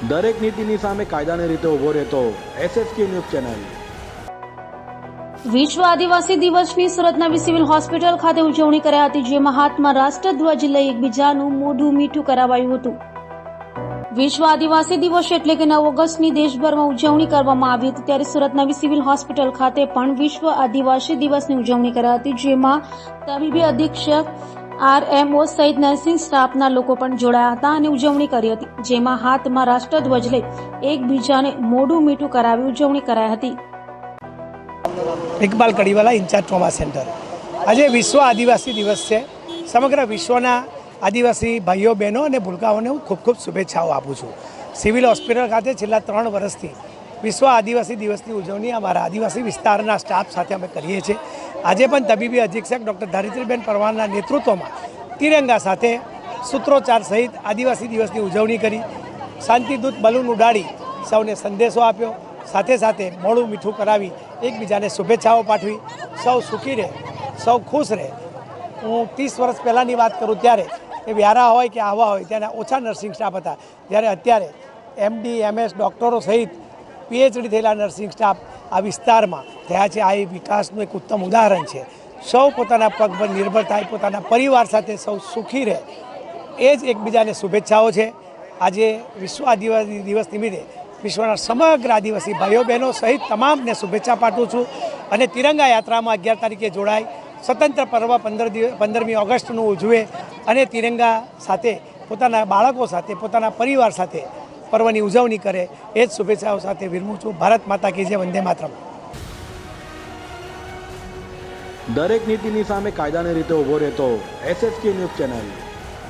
દરેક નીતિની સામે કાયદાની રીતે ઉભો રહેતો SSK ન્યૂઝ ચેનલ। વિશ્વ આદિવાસી દિવસની સુરત નવી સિવિલ હોસ્પિટલ ખાતે ઉજવણી કરાઈ હતી, જેમાં હાથમાં રાષ્ટ્રધ્વજ લઈ એકબીજાનું મોઢું મીઠું કરાવાયું હતું। વિશ્વ આદિવાસી દિવસ એટલે કે 9 ઓગસ્ટની દેશભરમાં ઉજવણી કરવામાં આવી હતી, ત્યારે સુરત નવી સિવિલ હોસ્પિટલ ખાતે પણ વિશ્વ આદિવાસી દિવસની ઉજવણી કરાઈ હતી, જેમાં તબીબી અધિક્ષક RMO સહિત નર્સિંગ સ્ટાફના લોકો પણ જોડાયા હતા અને ઉજવણી કરી હતી, જેમાં હાથમાં રાષ્ટ્રધ્વજ લઈ એકબીજાને મોઢું મીઠું કરાવી ઉજવણી કરાઈ હતી। Iqbal Kadiwala, incharge trauma centre. આજે વિશ્વ આદિવાસી દિવસ છે। સમગ્ર વિશ્વના આદિવાસી ભાઈઓ બહેનો અને ભૂલકાઓને હું ખૂબ ખૂબ શુભેચ્છાઓ આપું છું। સિવિલ હોસ્પિટલ ખાતે છેલ્લા 3 વર્ષથી વિશ્વ આદિવાસી દિવસની ઉજવણી અમારા આદિવાસી વિસ્તારના સ્ટાફ સાથે અમે કરીએ છીએ। આજે પણ તબીબી અધિક્ષક ડૉક્ટર ધારિત્રીબેન પરમારના નેતૃત્વમાં તિરંગા સાથે સૂત્રોચ્ચાર સહિત આદિવાસી દિવસની ઉજવણી કરી, શાંતિદૂત બલૂન ઉડાડી સૌને સંદેશો આપ્યો, સાથે સાથે મોઢું મીઠું કરાવી એકબીજાને શુભેચ્છાઓ પાઠવી। સૌ સુખી રહે, સૌ ખુશ રહે। હું 30 વર્ષ પહેલાંની વાત કરું ત્યારે એ વ્યારા હોય કે આવા હોય ત્યાંના ઓછા નર્સિંગ સ્ટાફ હતા, જ્યારે અત્યારે MD MS ડૉક્ટરો સહિત PhD થયેલા નર્સિંગ સ્ટાફ આ વિસ્તારમાં થયા છે। આ એ વિકાસનું એક ઉત્તમ ઉદાહરણ છે। સૌ પોતાના પગ પર નિર્ભર થાય, પોતાના પરિવાર સાથે સૌ સુખી રહે, એ જ એકબીજાને શુભેચ્છાઓ છે। આજે વિશ્વ આદિવાસી દિવસ નિમિત્તે વિશ્વના સમગ્ર આદિવાસી ભાઈઓ બહેનો સહિત તમામને શુભેચ્છા પાઠવું છું અને તિરંગા યાત્રામાં 11 તારીખે જોડાય, સ્વતંત્ર પર્વ 15મી ઓગસ્ટનું ઉજવે અને તિરંગા સાથે પોતાના બાળકો સાથે, પોતાના પરિવાર સાથે પર્વની ઉજવણી કરે, એ જ શુભેચ્છાઓ સાથે વિરમું છું। ભારત માતા કી જય, વંદે માતરમ। દરેક નીતિની સામે કાયદાની રીતે ઉભો રહેતો SSK ન્યૂઝ ચેનલ।